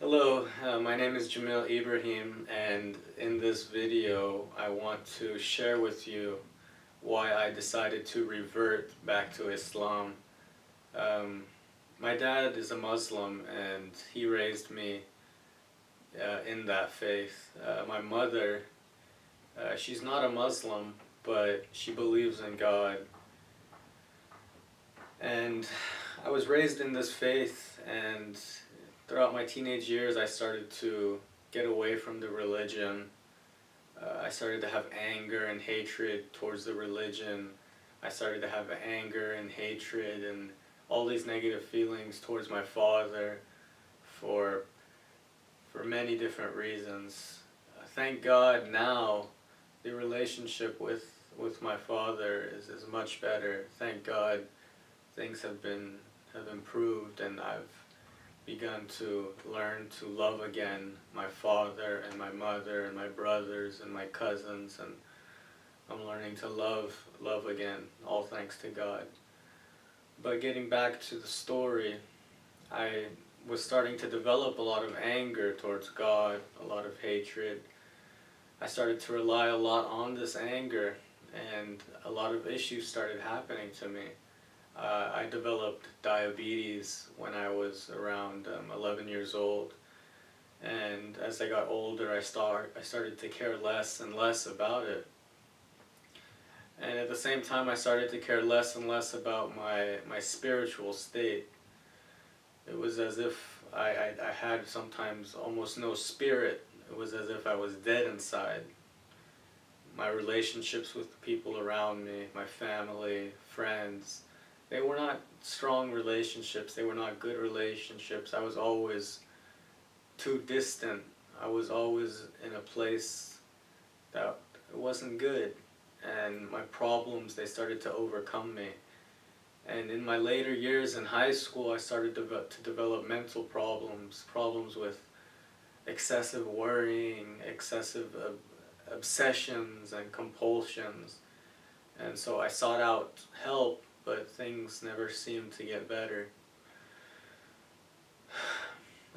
Hello, my name is Jamil Ibrahim, and in this video I want to share with you why I decided to revert back to Islam. Um, my dad is a Muslim and he raised me in that faith. My mother, she's not a Muslim, but she believes in God. And I was raised in this faith, and throughout my teenage years I started to get away from the religion. I started to have anger and hatred towards the religion. I started to have anger and hatred and all these negative feelings towards my father for many different reasons. Thank God now the relationship with my father is much better. Thank God things have improved, and I've begun to learn to love again my father and my mother and my brothers and my cousins, and I'm learning to love again, all thanks to God. But getting back to the story, I was starting to develop a lot of anger towards God, a lot of hatred. I started to rely a lot on this anger, and a lot of issues started happening to me. I developed diabetes when I was around 11 years old, and as I got older I started to care less and less about it. And at the same time I started to care less and less about my spiritual state. It was as if I had sometimes almost no spirit. It was as if I was dead inside. My relationships with the people around me, my family, friends, they were not strong relationships. They were not good relationships. I was always too distant. I was always in a place that wasn't good. And my problems, they started to overcome me. And in my later years in high school, I started to develop mental problems, problems with excessive worrying, excessive obsessions and compulsions. And so I sought out help, but things never seemed to get better.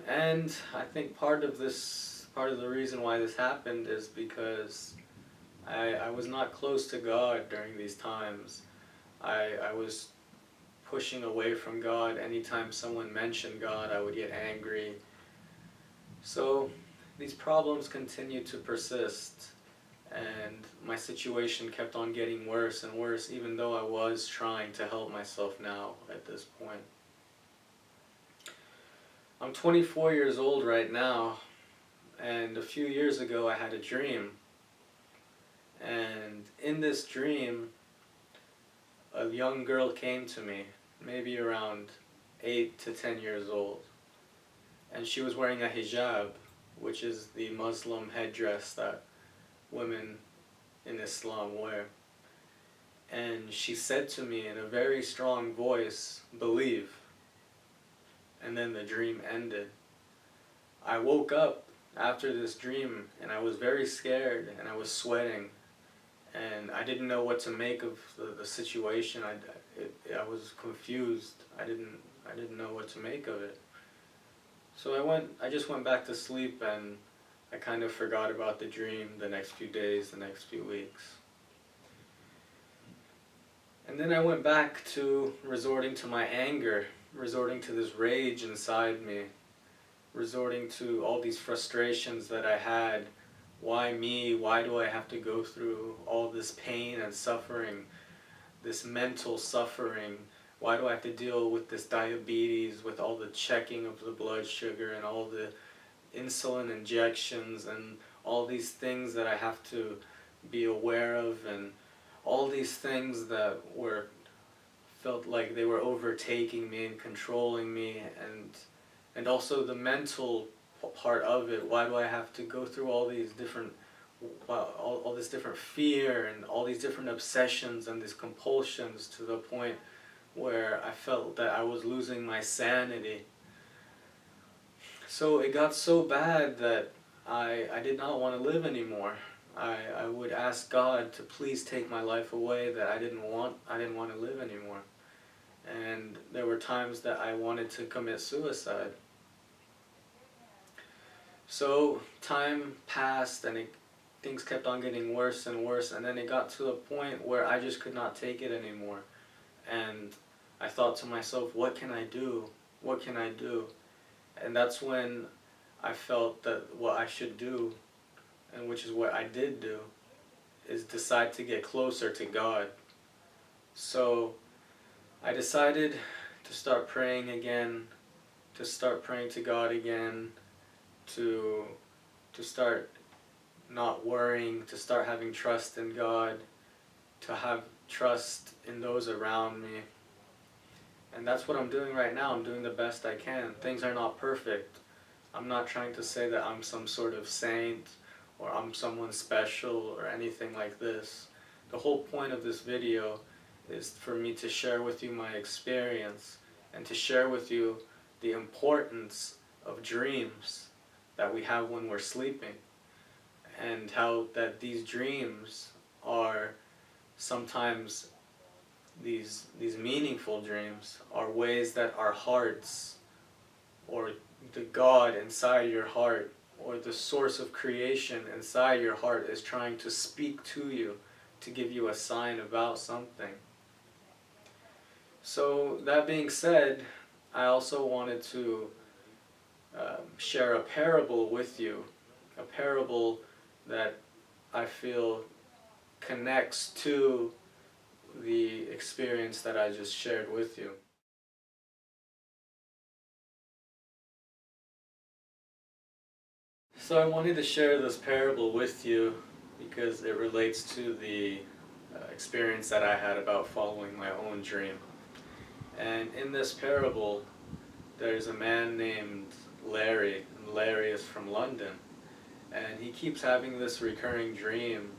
And I think part of the reason why this happened is because I was not close to God during these times. I was pushing away from God. Anytime someone mentioned God, I would get angry. So these problems continued to persist, and my situation kept on getting worse and worse, even though I was trying to help myself now at this point. I'm 24 years old right now, and a few years ago I had a dream. And in this dream, a young girl came to me, maybe around 8 to 10 years old. And she was wearing a hijab, which is the Muslim headdress that women in Islam wear. And she said to me in a very strong voice, "Believe." And then the dream ended. I woke up after this dream and I was very scared and I was sweating. And I didn't know what to make of the situation. I was confused. I didn't know what to make of it. So I just went back to sleep, and I kind of forgot about the dream the next few days, the next few weeks. And then I went back to resorting to my anger, resorting to this rage inside me, resorting to all these frustrations that I had. Why me? Why do I have to go through all this pain and suffering, this mental suffering? Why do I have to deal with this diabetes, with all the checking of the blood sugar and all the insulin injections and all these things that I have to be aware of, and all these things that felt like they were overtaking me and controlling me, and also the mental part of it. Why do I have to go through all these different, all this different fear and all these different obsessions and these compulsions, to the point where I felt that I was losing my sanity. So it got so bad that I did not want to live anymore. I would ask God to please take my life away, that I didn't want to live anymore. And there were times that I wanted to commit suicide. So time passed, and things kept on getting worse and worse, and then it got to the point where I just could not take it anymore. And I thought to myself, what can I do? What can I do? And that's when I felt that what I should do, and which is what I did do, is decide to get closer to God. So I decided to start praying again, to start praying to God again, to start not worrying, to start having trust in God, to have trust in those around me. And that's what I'm doing right now. I'm doing the best I can. Things are not perfect. I'm not trying to say that I'm some sort of saint or I'm someone special or anything like this. The whole point of this video is for me to share with you my experience and to share with you the importance of dreams that we have when we're sleeping, and how that these dreams are sometimes these meaningful dreams are ways that our hearts, or the God inside your heart, or the source of creation inside your heart is trying to speak to you, to give you a sign about something. So that being said, I also wanted to share a parable with you, a parable that I feel connects to the experience that I just shared with you. So I wanted to share this parable with you because it relates to the experience that I had about following my own dream. And in this parable, there's a man named Larry, and Larry is from London, and he keeps having this recurring dream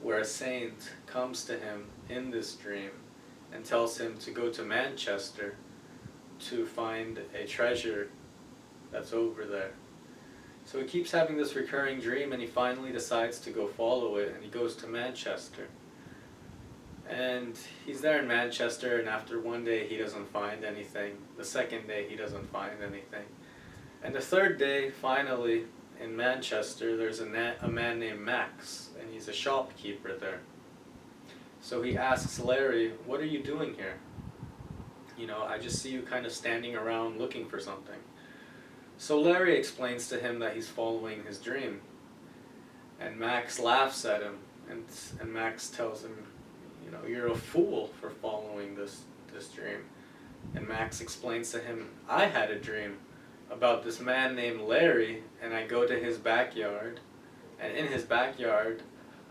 where a saint comes to him in this dream and tells him to go to Manchester to find a treasure that's over there. So he keeps having this recurring dream, and he finally decides to go follow it, and he goes to Manchester. And he's there in Manchester, and after one day he doesn't find anything. The second day he doesn't find anything. And the third day, finally, in Manchester, there's a man named Max, and he's a shopkeeper there. So he asks Larry, what are you doing here? You know, I just see you kind of standing around looking for something. So Larry explains to him that he's following his dream. And Max laughs at him, and Max tells him, you know, you're a fool for following this dream. And Max explains to him, I had a dream about this man named Larry, and I go to his backyard, and in his backyard,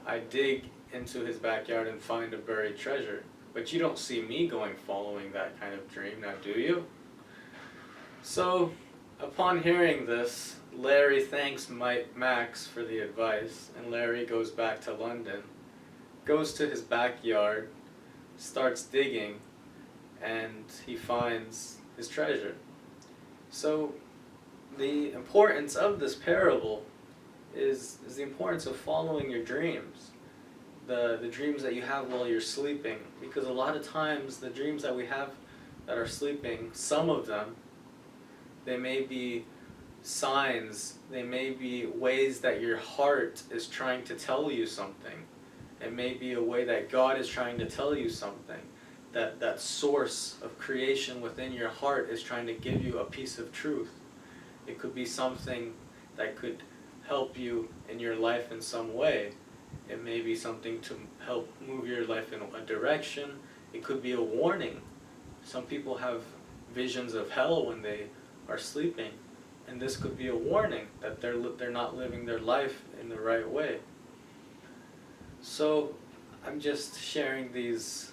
I dig into his backyard and find a buried treasure. But you don't see me going following that kind of dream, now do you? So, upon hearing this, Larry thanks Max for the advice, and Larry goes back to London, goes to his backyard, starts digging, and he finds his treasure. So the importance of this parable is the importance of following your dreams, the dreams that you have while you're sleeping, because a lot of times the dreams that we have that are sleeping, some of them, they may be signs, they may be ways that your heart is trying to tell you something. It may be a way that God is trying to tell you something. That source of creation within your heart is trying to give you a piece of truth. It could be something that could help you in your life in some way. It may be something to help move your life in a direction. It could be a warning. Some people have visions of hell when they are sleeping, and this could be a warning that they're not living their life in the right way. So I'm just sharing this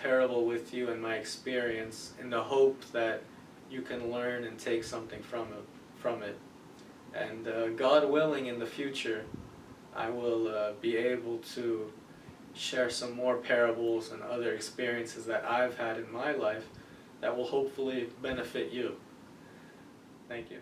parable with you and my experience in the hope that you can learn and take something from it. And God willing, in the future, I will be able to share some more parables and other experiences that I've had in my life that will hopefully benefit you. Thank you.